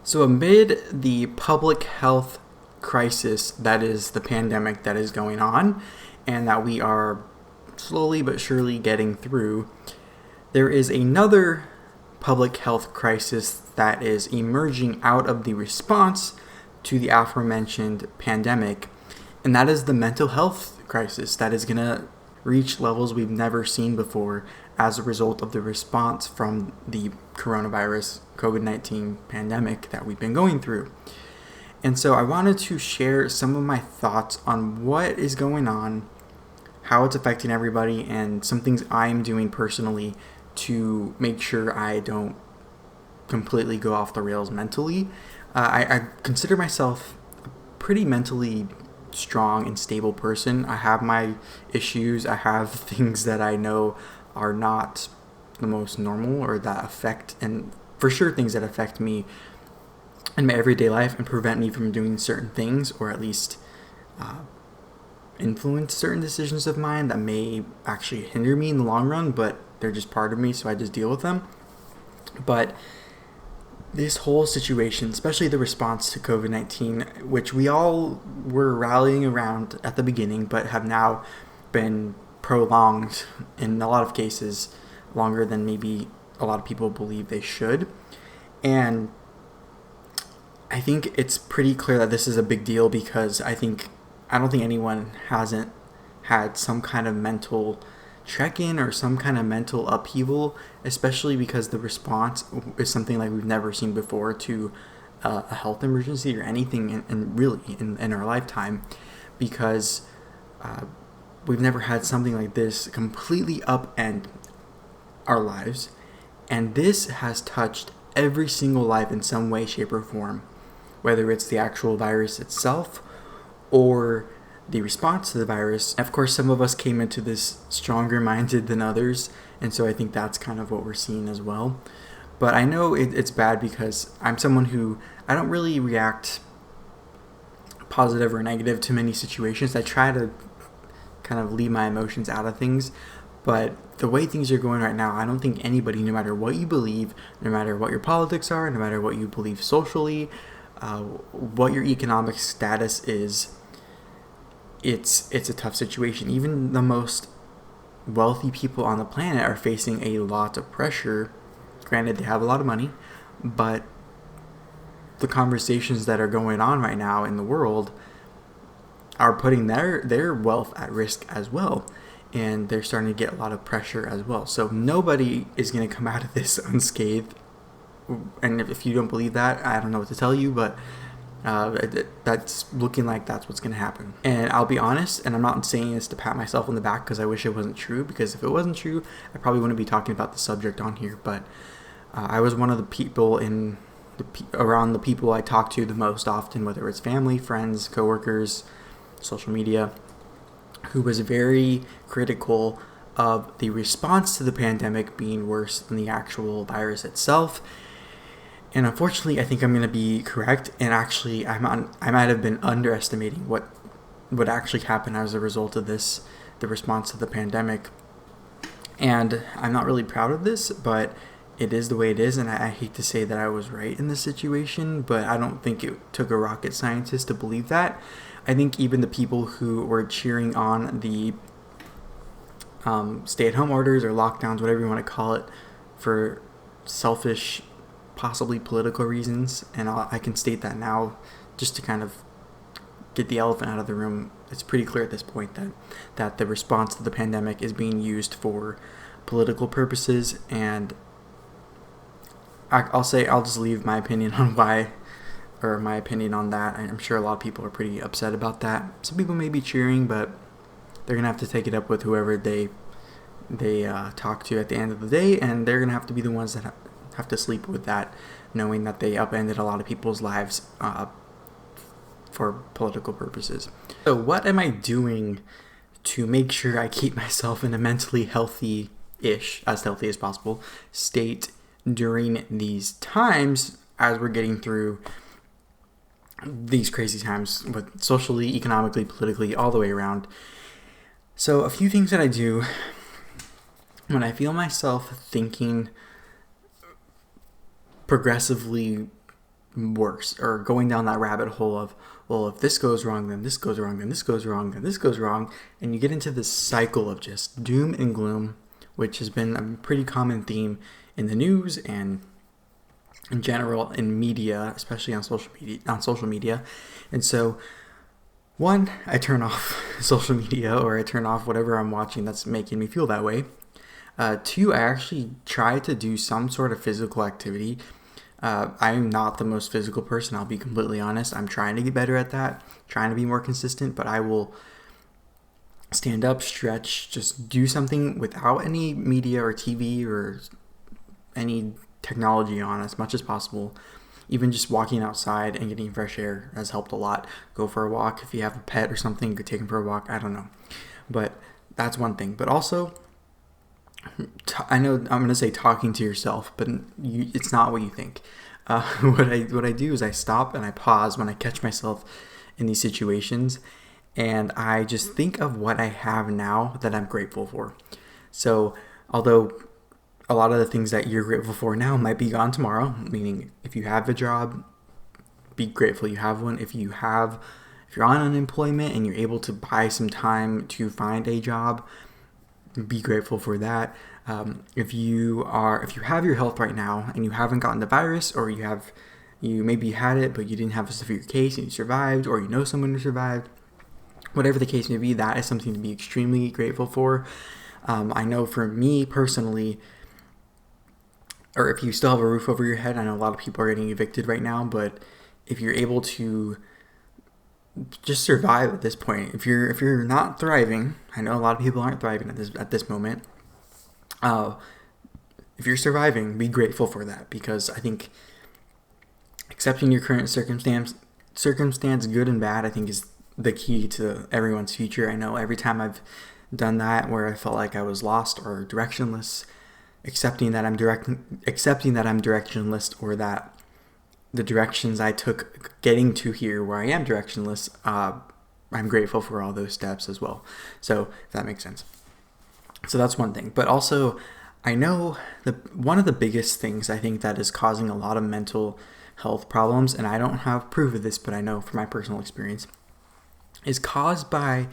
So, amid the public health crisis that is the pandemic that is going on and that we are slowly but surely getting through, there is another public health crisis that is emerging out of the response to the aforementioned pandemic, and that is the mental health crisis that is going to reach levels we've never seen before as a result of the response from the coronavirus COVID-19 pandemic that we've been going through. And so I wanted to share some of my thoughts on what is going on, how it's affecting everybody, and some things I'm doing personally to make sure I don't completely go off the rails mentally. I consider myself a pretty mentally strong and stable person. I have my issues. I have things that I know are not the most normal or that affect, and for sure things that affect me in my everyday life and prevent me from doing certain things, or at least influence certain decisions of mine that may actually hinder me in the long run, but they're just part of me, so I just deal with them. But this whole situation, especially the response to COVID-19, which we all were rallying around at the beginning, but have now been prolonged in a lot of cases longer than maybe a lot of people believe they should. And I think it's pretty clear that this is a big deal because I don't think anyone hasn't had some kind of mental check-in or some kind of mental upheaval, especially because the response is something like we've never seen before to a health emergency or anything in our lifetime, because we've never had something like this completely upend our lives, and this has touched every single life in some way, shape, or form, whether it's the actual virus itself or the response to the virus. Of course, some of us came into this stronger minded than others, and so I think that's kind of what we're seeing as well. But I know it's bad because I'm someone who I don't really react positive or negative to many situations. I try to kind of leave my emotions out of things, but the way things are going right now, I don't think anybody, no matter what you believe, no matter what your politics are, no matter what you believe socially, what your economic status is, it's a tough situation. Even the most wealthy people on the planet are facing a lot of pressure. Granted, they have a lot of money, but the conversations that are going on right now in the world are putting their wealth at risk as well, and they're starting to get a lot of pressure as well. So nobody is going to come out of this unscathed. And if you don't believe that, I don't know what to tell you, but that's looking like that's what's going to happen. And I'll be honest, and I'm not saying this to pat myself on the back because I wish it wasn't true, because if it wasn't true, I probably wouldn't be talking about the subject on here. But I was one of the people around the people I talk to the most often, whether it's family, friends, coworkers, social media, who was very critical of the response to the pandemic being worse than the actual virus itself. And unfortunately, I think I'm going to be correct. And actually, I might have been underestimating what would actually happen as a result of this, the response to the pandemic. And I'm not really proud of this, but it is the way it is. And I hate to say that I was right in this situation, but I don't think it took a rocket scientist to believe that. I think even the people who were cheering on the stay-at-home orders or lockdowns, whatever you want to call it, for selfish, possibly political reasons, and I can state that now just to kind of get the elephant out of the room. It's pretty clear at this point that the response to the pandemic is being used for political purposes, and I'll just leave my opinion on why, or my opinion on that. I'm sure a lot of people are pretty upset about that. Some people may be cheering, but they're going to have to take it up with whoever they talk to at the end of the day, and they're going to have to be the ones that have to sleep with that, knowing that they upended a lot of people's lives for political purposes. So what am I doing to make sure I keep myself in a mentally healthy-ish, as healthy as possible, state during these times as we're getting through these crazy times with socially, economically, politically, all the way around? So a few things that I do when I feel myself thinking progressively worse, or going down that rabbit hole of, well, if this goes wrong, then this goes wrong, then this goes wrong, then this goes wrong, and you get into this cycle of just doom and gloom, which has been a pretty common theme in the news and in general in media, especially on social media. And so, one, I turn off social media, or I turn off whatever I'm watching that's making me feel that way. Two, I actually try to do some sort of physical activity. I'm not the most physical person, I'll be completely honest. I'm trying to get better at that, trying to be more consistent, but I will stand up, stretch, just do something without any media or TV or any technology on as much as possible. Even just walking outside and getting fresh air has helped a lot. Go for a walk. If you have a pet or something, go take him for a walk. I don't know. But that's one thing. But also, I know I'm going to say talking to yourself, but it's not what you think. What I do is I stop and I pause when I catch myself in these situations, and I just think of what I have now that I'm grateful for. So, although a lot of the things that you're grateful for now might be gone tomorrow, meaning if you have a job, be grateful you have one. If you're on unemployment and you're able to buy some time to find a job, be grateful for that. If you have your health right now and you haven't gotten the virus, or you maybe had it but you didn't have a severe case and you survived, or you know someone who survived, whatever the case may be, that is something to be extremely grateful for. I know for me personally, or if you still have a roof over your head, I know a lot of people are getting evicted right now, but if you're able to just survive at this point, if you're not thriving, I know a lot of people aren't thriving at this moment. If you're surviving, be grateful for that, because I think accepting your current circumstance, good and bad, I think is the key to everyone's future. I know every time I've done that where I felt like I was lost or directionless, accepting that I'm directionless, or that the directions I took getting to here where I am directionless, I'm grateful for all those steps as well. So if that makes sense. So that's one thing. But also, I know one of the biggest things I think that is causing a lot of mental health problems, and I don't have proof of this, but I know from my personal experience, is caused by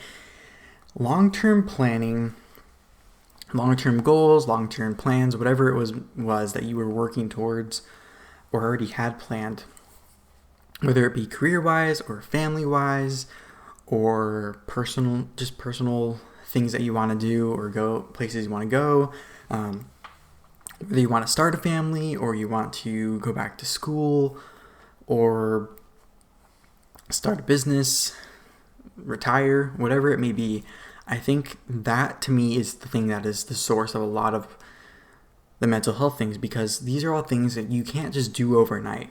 long-term planning, long-term goals, long-term plans, whatever it was that you were working towards or already had planned, whether it be career-wise or family-wise or personal things that you want to do, or go places you want to go, whether you want to start a family or you want to go back to school or start a business, retire, whatever it may be. I think that to me is the thing that is the source of a lot of the mental health things, because these are all things that you can't just do overnight,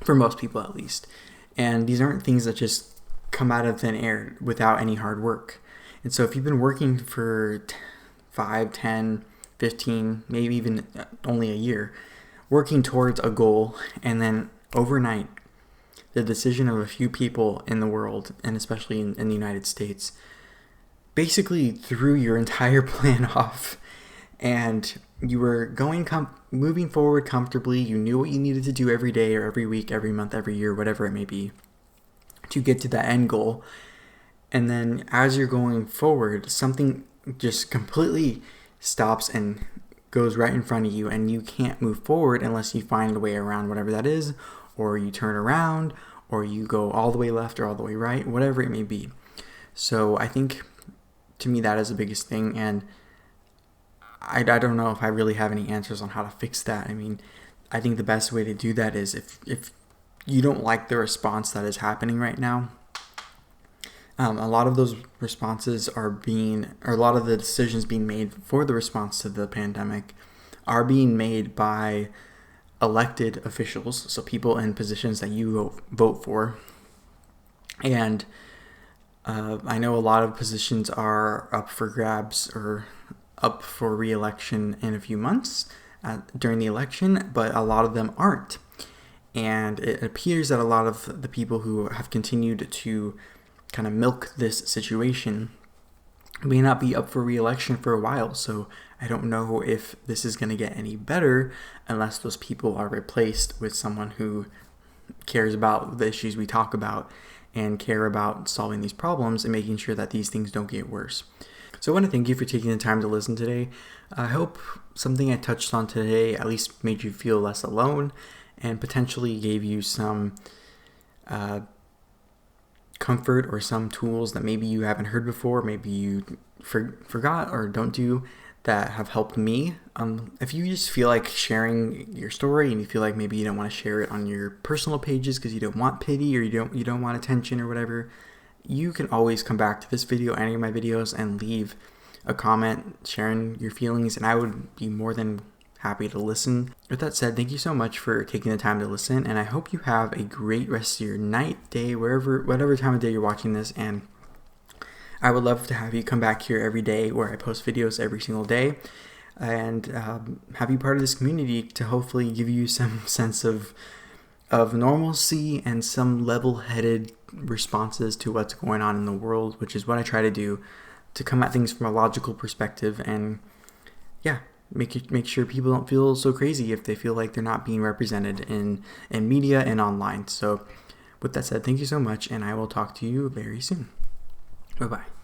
for most people at least. And these aren't things that just come out of thin air without any hard work. And so if you've been working for 5, 10, 15, maybe even only a year, working towards a goal, and then overnight, the decision of a few people in the world, and especially in the United States, basically threw your entire plan off, and you were moving forward comfortably. You knew what you needed to do every day or every week, every month, every year, whatever it may be, to get to that end goal. And then as you're going forward, something just completely stops and goes right in front of you, and you can't move forward unless you find a way around whatever that is, or you turn around, or you go all the way left or all the way right, whatever it may be. So I think, to me, that is the biggest thing, and I don't know if I really have any answers on how to fix that. I mean, I think the best way to do that is if you don't like the response that is happening right now, a lot of those responses or a lot of the decisions being made for the response to the pandemic are being made by elected officials, so people in positions that you vote for. And I know a lot of positions are up for grabs or up for re-election in a few months during the election, but a lot of them aren't. And it appears that a lot of the people who have continued to kind of milk this situation may not be up for re-election for a while. So I don't know if this is going to get any better unless those people are replaced with someone who cares about the issues we talk about and care about solving these problems and making sure that these things don't get worse. So I want to thank you for taking the time to listen today. I hope something I touched on today at least made you feel less alone and potentially gave you some comfort or some tools that maybe you haven't heard before, maybe you forgot or don't do, that have helped me. If you just feel like sharing your story and you feel like maybe you don't want to share it on your personal pages because you don't want pity or you don't want attention or whatever, you can always come back to this video, any of my videos, and leave a comment sharing your feelings, and I would be more than happy to listen. With that said, thank you so much for taking the time to listen, and I hope you have a great rest of your night, day, whatever time of day you're watching this, and I would love to have you come back here every day where I post videos every single day and have you part of this community to hopefully give you some sense of normalcy and some level-headed responses to what's going on in the world, which is what I try to do, to come at things from a logical perspective and make sure people don't feel so crazy if they feel like they're not being represented in media and online. So with that said, thank you so much, and I will talk to you very soon. Bye-bye.